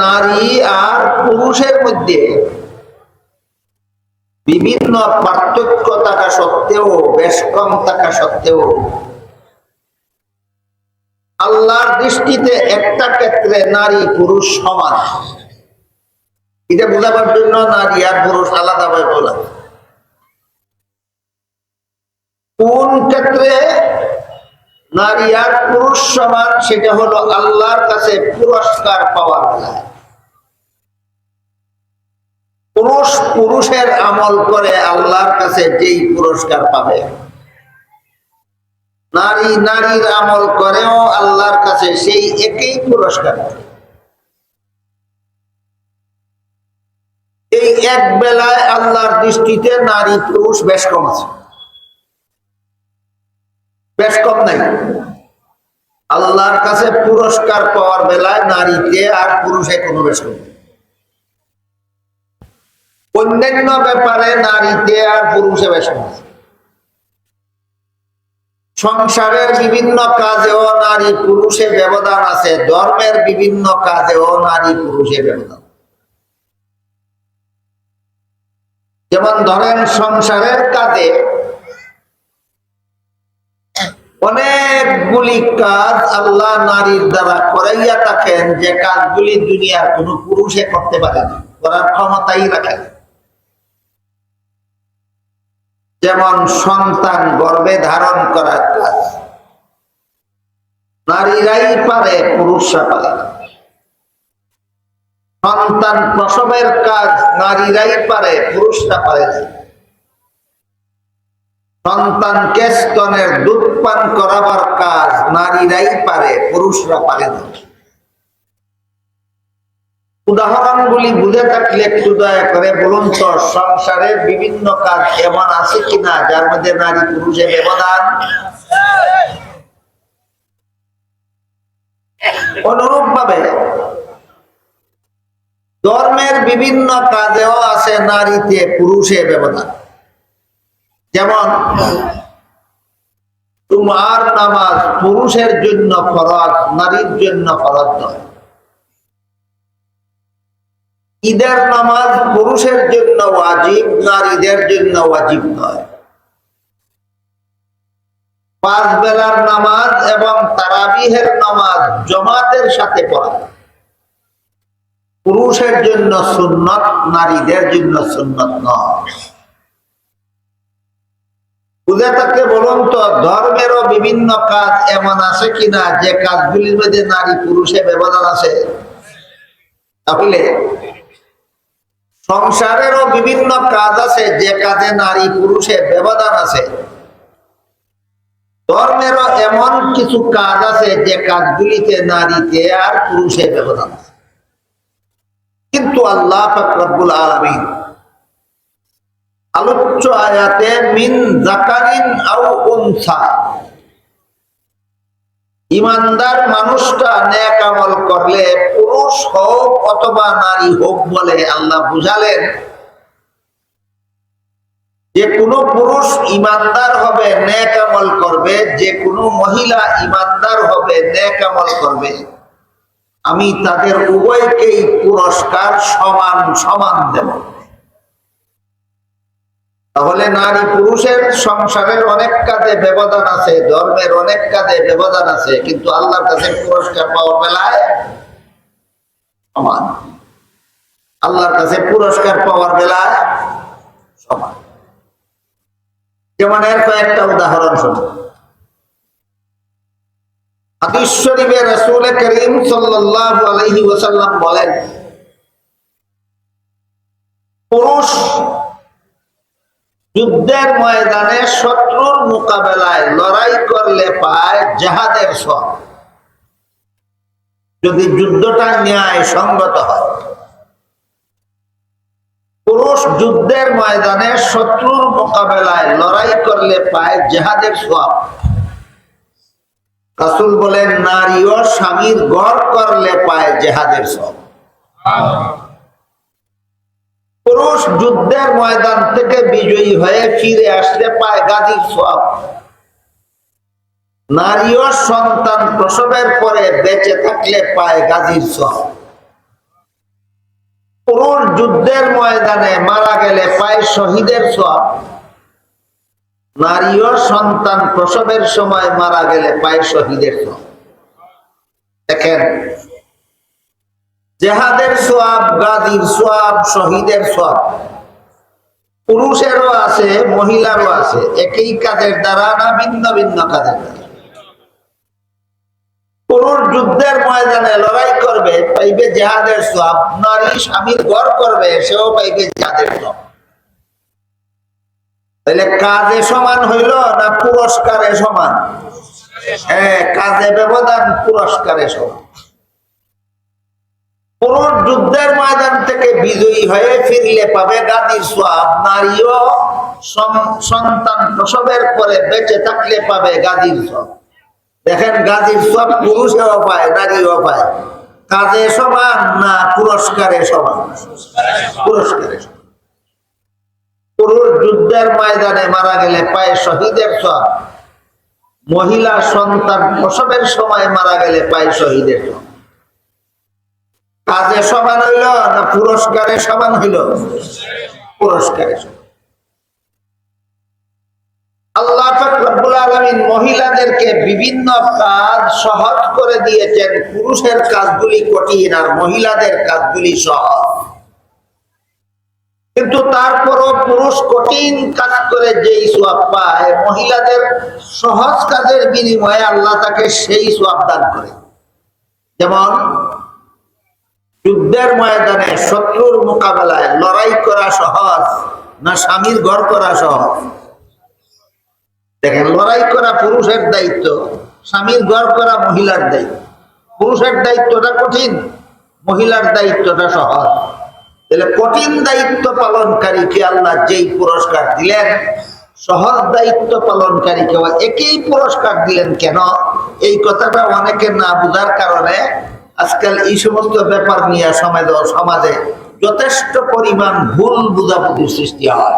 নারী আর পুরুষের মধ্যে বিভিন্ন পার্থক্য থাকা সত্ত্বেও, বেশ কম থাকা সত্ত্বেও, আল্লাহর দৃষ্টিতে একটা ক্ষেত্রে নারী পুরুষ সমান। এটা বোঝাবার জন্য নারী আর পুরুষ আলাদাভাবে বলা। কোন ক্ষেত্রে নারী আর পুরুষ সমান? সেটা হলো আল্লাহর কাছে পুরস্কার পাওয়ার বেলায়। পুরুষ পুরুষের আমল করে আল্লাহর কাছে যেই পুরস্কার পাবে, নারী নারীর আমল করেও আল্লাহর কাছে সেই একই পুরস্কার পাবে। এই এক বেলায় আল্লাহর দৃষ্টিতে নারী পুরুষ বেশ কম আছে, বেশ কম নাই। আল্লাহর কাছে পুরস্কার পাওয়ার বেলায় নারীতে আর পুরুষে কোনো বেশ কম। অন্যান্য ব্যাপারে নারীতে আর পুরুষে বেশ কম আছে। সংসারের বিভিন্ন কাজেও নারী পুরুষে ব্যবধান আছে, ধর্মের বিভিন্ন কাজেও নারী পুরুষে ব্যবধান। যেমন ধরেন, সংসারের কাজে অনেকগুলি কাজ আল্লাহ নারীর দ্বারা করাইয়া থাকেন, যে কাজগুলি দুনিয়ার কোন পুরুষে করতে পারেনি, করার ক্ষমতাই রাখেন। যেমন সন্তান গর্ভে ধারণ করার কাজ নারীরাই পারে, পুরুষরা পারে না। সন্তান প্রসবের কাজ নারীরাই পারে, পুরুষরা পারে না। সন্তানকে স্তনের দুধ পান করাবার কাজ নারীরাই পারে, পুরুষরা পারে না। উদাহরণগুলি বুঝে থাকলে একটু দয়া করে বলুন তো, সংসারের বিভিন্ন কাজ এমন আছে কিনা যার মধ্যে নারী পুরুষের ব্যবধান? অনুরূপ ভাবে ধর্মের বিভিন্ন কাজেও আছে নারীতে পুরুষের ব্যবধান। যেমন তোমার নামাজ পুরুষের জন্য ফরজ, নারীর জন্য ফরজ নয়। ঈদের নামাজ পুরুষের জন্য ওয়াজিব, নারীদের জন্য ওয়াজিব নয়। 5 বেলার নামাজ এবং তারাবিহের নামাজ জামাতের সাথে পড়া পুরুষের জন্য সুন্নত, নারীদের জন্য সুন্নত নয়। বুঝে থাকলে বলুন তো, ধর্মেরও বিভিন্ন কাজ এমন আছে কিনা যে কাজগুলির মধ্যে নারী পুরুষে ব্যবধান আছে? তাহলে সংসারেরও বিভিন্ন কাজ আছে যে কাজে নারী পুরুষের ব্যবধান আছে। ধর্মেরও এমন কিছু কাজ আছে যে কাজগুলিতে নারীতে আর পুরুষের ব্যবধান আছে। কিন্তু আল্লাহ পাক রব্বুল আলামিন আলোচ্য আয়াতে মিন যাকারিন আও উনসা, ইমানদার মানুষটা নেক আমল করলে পুরুষ হোক অথবা নারী হোক বলে আল্লাহ বুঝালেন যে কোনো পুরুষ ইমানদার হবে, নেক আমল করবে, যে কোনো মহিলা ইমানদার হবে, নেক আমল করবে, আমি তাদের উভয়কেই পুরস্কার সমান সমান দেব। তাহলে নারী পুরুষের সংসারের অনেক কাজে ব্যবধান আছে, ধর্মের অনেক কাজে ব্যবধান আছে, কিন্তু আল্লাহর কাছে পুরস্কার পাওয়ার বেলায় সমান। আল্লাহর কাছে পুরস্কার পাওয়ার বেলায় সমান। যেমন এর কয়েকটা উদাহরণ শুনুন। হাদিস শরীফে রাসূল করিম সাল্লাল্লাহু আলাইহি ওয়াসাল্লাম বলেন, পুরুষ যুদ্ধের ময়দানে শত্রুর মোকাবেলায় লড়াই করলে পায় জিহাদের সওয়াব, যদি যুদ্ধটা ন্যায় সঙ্গত হয়। পুরুষ যুদ্ধের ময়দানে শত্রুর মোকাবেলায় লড়াই করলে পায় জিহাদের সওয়াব। রাসূল বলেন, নারীও স্বামীর ঘর করলে পায় জিহাদের সওয়াব। পুরুষ যুদ্ধের ময়দান থেকে বিজয়ী হয়ে ফিরে আসলে পায় গাজীর সওয়াব। নারীও সন্তান প্রসবের পরে বেঁচে থাকলে পায় গাজীর সওয়াব। যুদ্ধের ময়দানে মারা গেলে পায় শহীদের সওয়াব, নারী ও সন্তান প্রসবের সময় মারা গেলে পায় শহীদের সওয়াব। দেখেন, জিহাদের সওয়াব, গাজীর সওয়াব, শহীদের সওয়াব পুরুষেরও আছে, মহিলারও আছে। একই কাজের দ্বারা না ভিন্ন ভিন্ন কাজের দ্বারা? পুরুষ যুদ্ধের ময়দানে লড়াই করবে, পাইবে জিহাদের সওয়াব। নারী স্বামীর ঘর করবে, সেও পাইবে জিহাদের সওয়াব। তাহলে কাজে সমান হইল না পুরস্কারে সমান? হ্যাঁ, কাজে ব্যবধান, পুরস্কারে সমান। পুরুষ যুদ্ধের ময়দান থেকে বিজয়ী হয়ে ফিরলে পাবে গাজীর সওয়াব। নারীও সন্তান প্রসবের পরে বেঁচে থাকলে পাবে গাজীর সওয়াব। দেখেন, গাজীর সওয়াব পুরুষেও পায়, নারীও পায়। কাজে সমান না পুরস্কারে সমান? পুরস্কারে সমান। পুরুষ যুদ্ধের ময়দানে মারা গেলে পায় শহীদের সওয়াব, মহিলা সন্তান প্রসবের সময় মারা গেলে পায় শহীদের সওয়াব। কাজে সমান হইল না পুরস্কারে সমান হইল? পুরস্কারে সমান। আল্লাহ পাক রব্বুল আলামিন মহিলাদেরকে বিভিন্ন কাজ সহজ করে দিয়েছেন। পুরুষের কাজগুলি কঠিন আর মহিলাদের কাজগুলি সহজ। কিন্তু তারপরও পুরুষ কঠিন কাজ করে যেই সওয়াব পায়, মহিলাদের সহজ কাজের বিনিময়ে আল্লাহ তাকে সেই সওয়াব দান করে। যেমন যুদ্ধের ময়দানে শত্রুর মোকাবেলায় লড়াই করা সহজ না স্বামীর ঘর করা সহজ? দেখেন, লড়াই করা পুরুষের দায়িত্ব, স্বামীর ঘর করা মহিলার দায়িত্ব। পুরুষের দায়িত্বটা কঠিন, মহিলার দায়িত্বটা সহজ। তাহলে কঠিন দায়িত্ব পালনকারীকে আল্লাহ যেই পুরস্কার দিলেন, সহজ দায়িত্ব পালনকারীকে একই পুরস্কার দিলেন কেন? এই কথাটা অনেকে না বুঝার কারণে আজকাল এই সমস্ত ব্যাপার নিয়ে সমাজে যথেষ্ট পরিমাণ ভুল বুঝাবুঝির সৃষ্টি হয়।